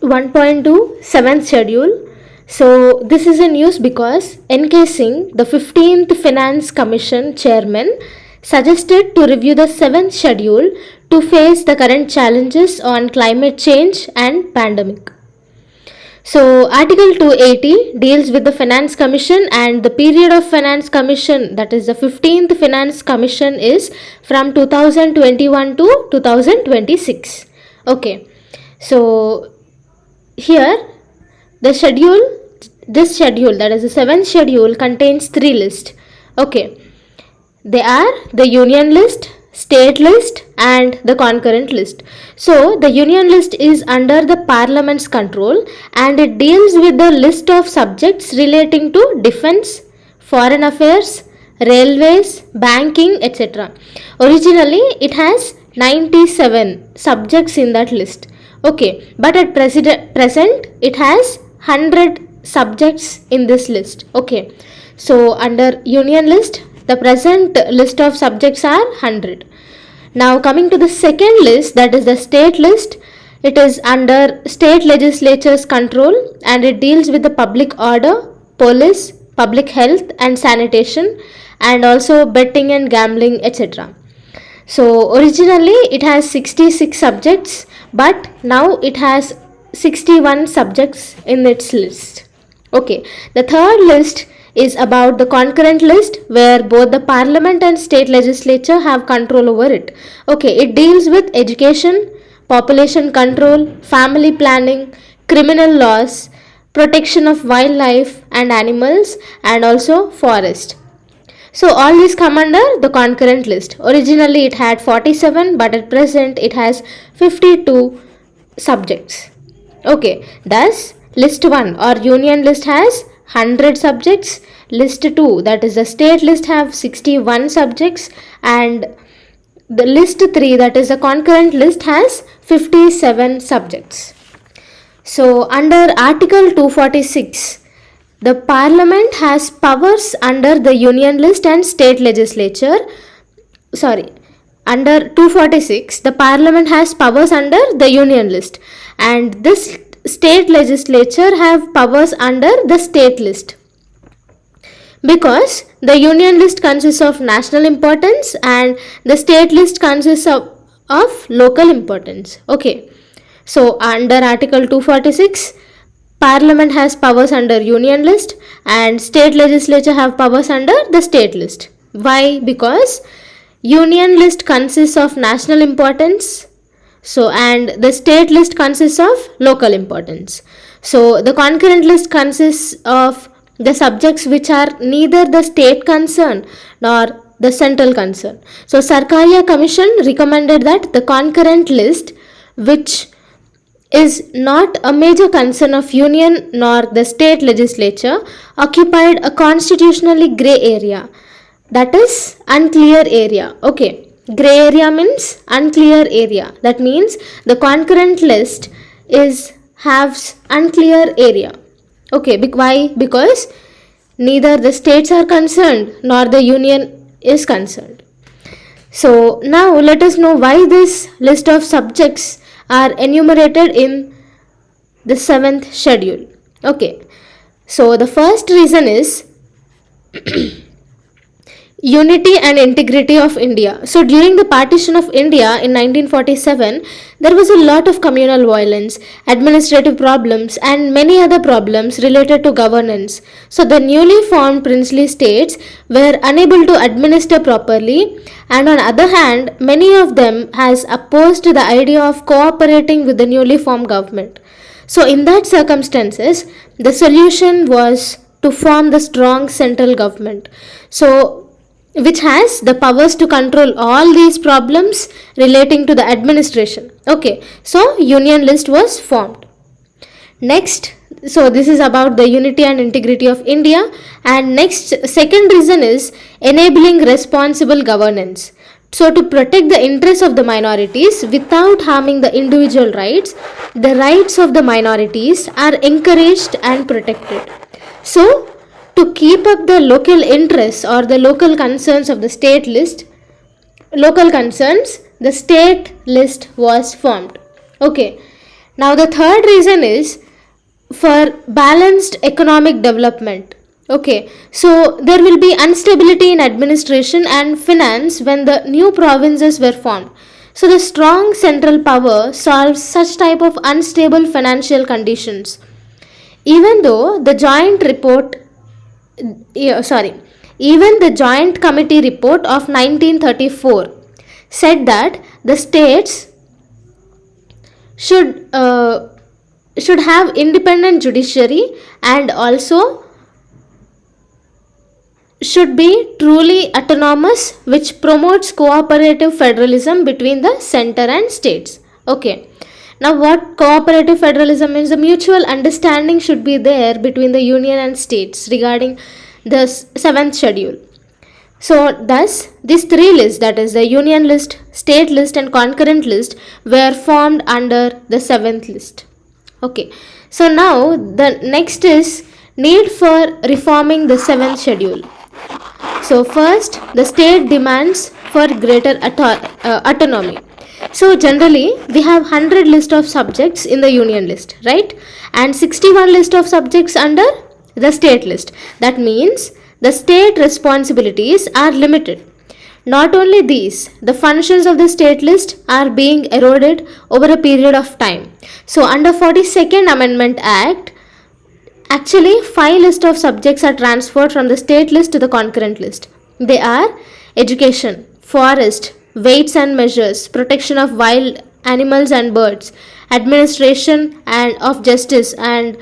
1.2 7th schedule. So this is in news because NK Singh, the 15th Finance Commission chairman, suggested to review the 7th schedule to face the current challenges on climate change and pandemic. So Article 280 deals with the Finance Commission, and the period of Finance Commission, that is the 15th Finance Commission, is from 2021 to 2026. Okay, so here the schedule, this schedule, that is the 7th schedule, contains 3 lists. Okay, they are the union list, state list, and the concurrent list. So the union list is under the parliament's control, and it deals with the list of subjects relating to defense, foreign affairs, railways, banking, etc. Originally it has 97 subjects in that list. Okay, but at present it has 100 subjects in this list. Okay, so under union list, the present list of subjects are 100. Now coming to the second list, that is the state list, it is under state legislature's control, and it deals with the public order, police, public health and sanitation, and also betting and gambling, etc. So originally it has 66 subjects, but now it has 61 subjects in its list. Okay, the third list is about the concurrent list, where both the parliament and state legislature have control over it. Okay, it deals with education, population control, family planning, criminal laws, protection of wildlife and animals, and also forest. So all these come under the concurrent list. Originally it had 47, but at present it has 52 subjects. Okay, thus list 1 or union list has 100 subjects, list 2, that is the state list, have 61 subjects, and the list 3, that is the concurrent list, has 57 subjects. So under Article 246, the parliament has powers under the union list and state legislature. Under 246, the parliament has powers under the union list, and this state legislature have powers under the state list, because the union list consists of national importance and the state list consists of local importance. Okay, so under Article 246, Parliament has powers under union list and state legislature have powers under the state list. Why? Because union list consists of national importance, and the state list consists of local importance. So the concurrent list consists of the subjects which are neither the state concern nor the central concern. So Sarkaria Commission recommended that the concurrent list, which is not a major concern of union nor the state legislature, occupied a constitutionally grey area, that is unclear area. Okay, grey area means unclear area. That means the concurrent list has unclear area. Okay, why? Because neither the states are concerned nor the union is concerned. So now let us know why this list of subjects are enumerated in the 7th schedule. Okay, so the first reason is unity and integrity of India. So during the partition of India in 1947, there was a lot of communal violence, administrative problems, and many other problems related to governance. So the newly formed princely states were unable to administer properly, and on the other hand, many of them has opposed the idea of cooperating with the newly formed government. So in that circumstances, the solution was to form the strong central government, which has the powers to control all these problems relating to the administration. Okay, so union list was formed. Next, so this is about the unity and integrity of India, and next, second reason is enabling responsible governance. So to protect the interests of the minorities without harming the individual rights, the rights of the minorities are encouraged and protected. So to keep up the local interests or the local concerns of the state list, the state list was formed. Okay, Now the third reason is for balanced economic development. Okay, so there will be instability in administration and finance when the new provinces were formed. So the strong central power solves such type of unstable financial conditions. Even though the joint report, yeah, sorry, even the joint committee report of 1934 said that the states should should have independent judiciary and also should be truly autonomous, which promotes cooperative federalism between the center and states. Okay, now what cooperative federalism means: the mutual understanding should be there between the union and states regarding the seventh schedule. So thus these three lists, that is the union list, state list and concurrent list, were formed under the seventh list. Okay, so now the next is need for reforming the seventh schedule. So first, the state demands for greater autonomy. So generally we have 100 list of subjects in the union list, right? And 61 list of subjects under the state list. That means the state responsibilities are limited. Not only these, the functions of the state list are being eroded over a period of time. So under 42nd Amendment Act, actually 5 list of subjects are transferred from the state list to the concurrent list. They are education, forest, weights and measures, protection of wild animals and birds, administration and of justice, and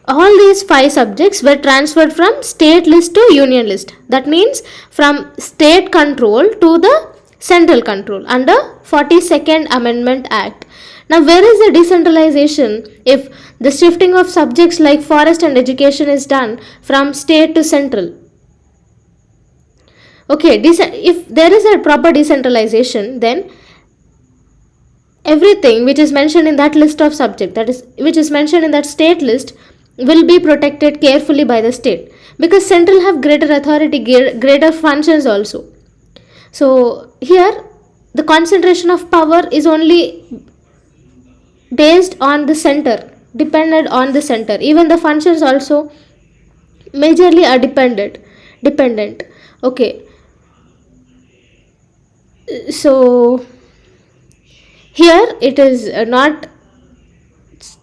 all these 5 subjects were transferred from state list to union list. That means from state control to the central control under 42nd Amendment Act. Now where is the decentralization if the shifting of subjects like forest and education is done from state to central? Okay, if there is a proper decentralization, then everything which is mentioned in that list of subject, that is which is mentioned in that state list, will be protected carefully by the state, because central have greater authority, greater functions also. So here the concentration of power is only based on the center, dependent on the center. Even the functions also majorly are dependent. Okay, so here it is not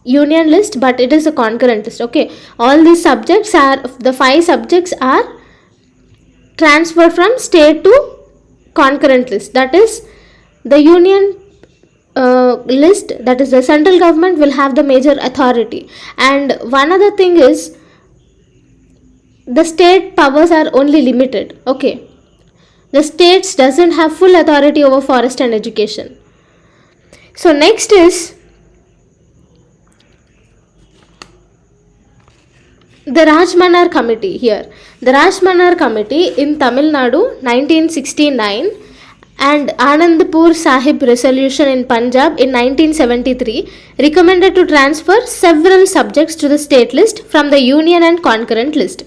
union list, but it is a concurrent list. Okay, all these subjects are, the 5 subjects are transferred from state to concurrent list. That is the union list, that is the central government will have the major authority. And one other thing is the state powers are only limited. Okay, the states doesn't have full authority over forest and education. So next is the Rajmanar Committee. Here the Rajmanar Committee in Tamil Nadu 1969 and Anandpur Sahib resolution in Punjab in 1973 recommended to transfer several subjects to the state list from the union and concurrent list.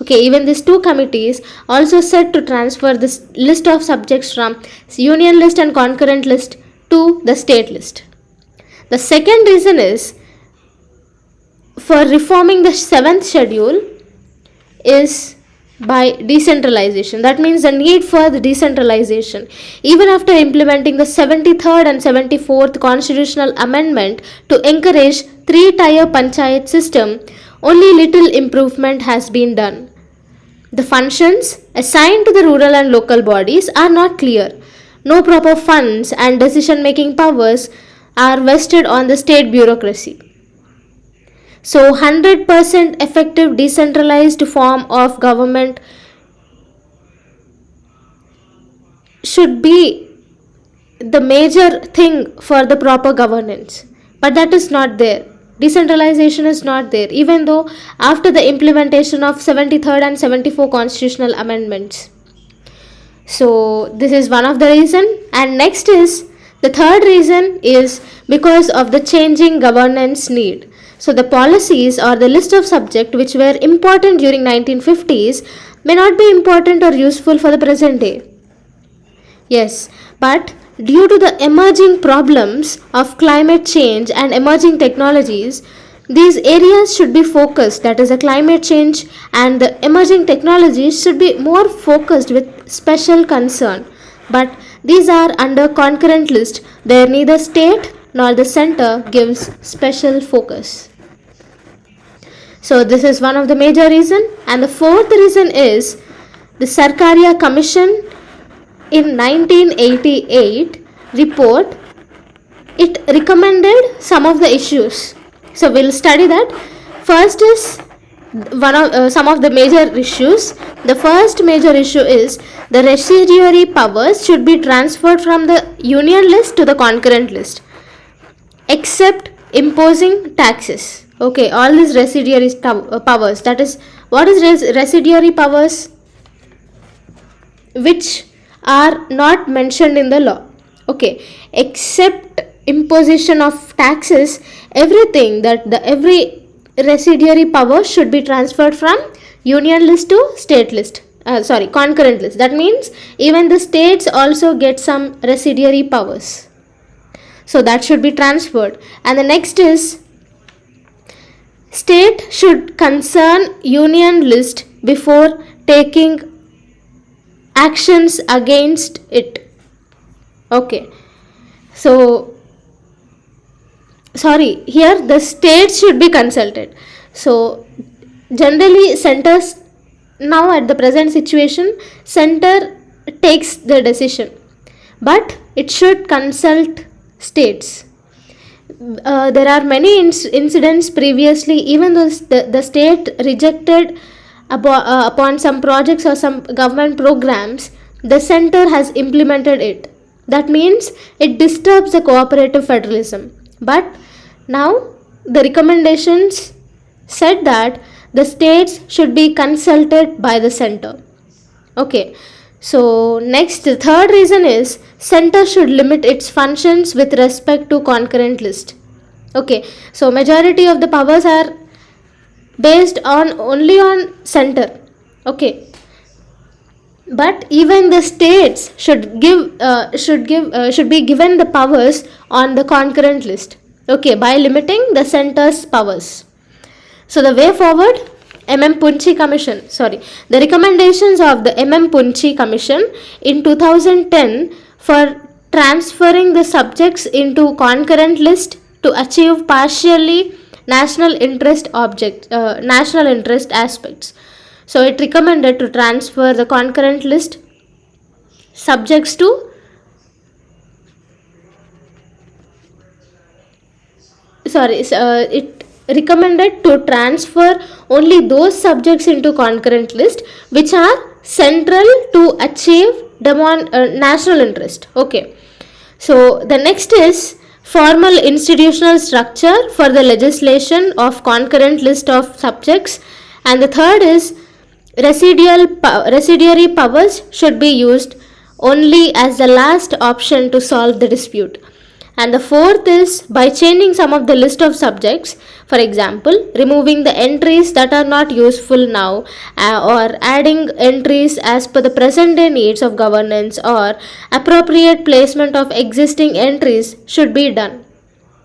Okay, even these two committees also said to transfer this list of subjects from union list and concurrent list to the state list. The second reason is for reforming the 7th schedule is by decentralization. That means the need for the decentralization. Even after implementing the 73rd and 74th constitutional amendment to encourage 3-tier panchayat system, only little improvement has been done. The functions assigned to the rural and local bodies are not clear. No proper funds and decision making powers are vested on the state bureaucracy. So 100% effective decentralized form of government should be the major thing for the proper governance, but that is not there. Decentralization is not there, even though after the implementation of 73rd and 74 constitutional amendments. So this is one of the reason. And next is the third reason is because of the changing governance need. So the policies or the list of subjects which were important during 1950s may not be important or useful for the present day. Yes, but due to the emerging problems of climate change and emerging technologies, these areas should be focused, that is, the climate change and the emerging technologies should be more focused with special concern. But these are under concurrent list, where neither state nor the center gives special focus. So this is one of the major reason. And the fourth reason is the Sarkaria Commission in 1988 report. It recommended some of the issues. So we'll study that. First is some of the major issues. The first major issue is the residuary powers should be transferred from the union list to the concurrent list, except imposing taxes. Okay, all these residuary powers, that is, what is residuary powers? Which are not mentioned in the law. Okay, except imposition of taxes, everything every residuary power should be transferred from union list to state list. Concurrent list. That means even the states also get some residuary powers. So that should be transferred. And the next is state should concern union list before taking actions against it. Okay. So here the states should be consulted. So generally centers, now at the present situation, center takes the decision, but it should consult states. There are many incidents previously, even though the state rejected upon some projects or some government programs, the center has implemented it. That means it disturbs the cooperative federalism. But now the recommendations said that the states should be consulted by the center. Okay. So next, the third reason is center should limit its functions with respect to concurrent list. Okay. So majority of the powers are based only on center. Okay. But even the states should be given the powers on the concurrent list. Okay, by limiting the center's powers. So the way forward, the recommendations of the Punchi Commission in 2010 for transferring the subjects into concurrent list to achieve partially national interest aspects. So it recommended to transfer the concurrent list subjects to it recommended to transfer only those subjects into concurrent list which are central to achieve national interest. Okay. So the next is formal institutional structure for the legislation of concurrent list of subjects, and the third is residuary powers should be used only as the last option to solve the dispute. And the fourth is by changing some of the list of subjects, for example, removing the entries that are not useful now, or adding entries as per the present day needs of governance, or appropriate placement of existing entries should be done.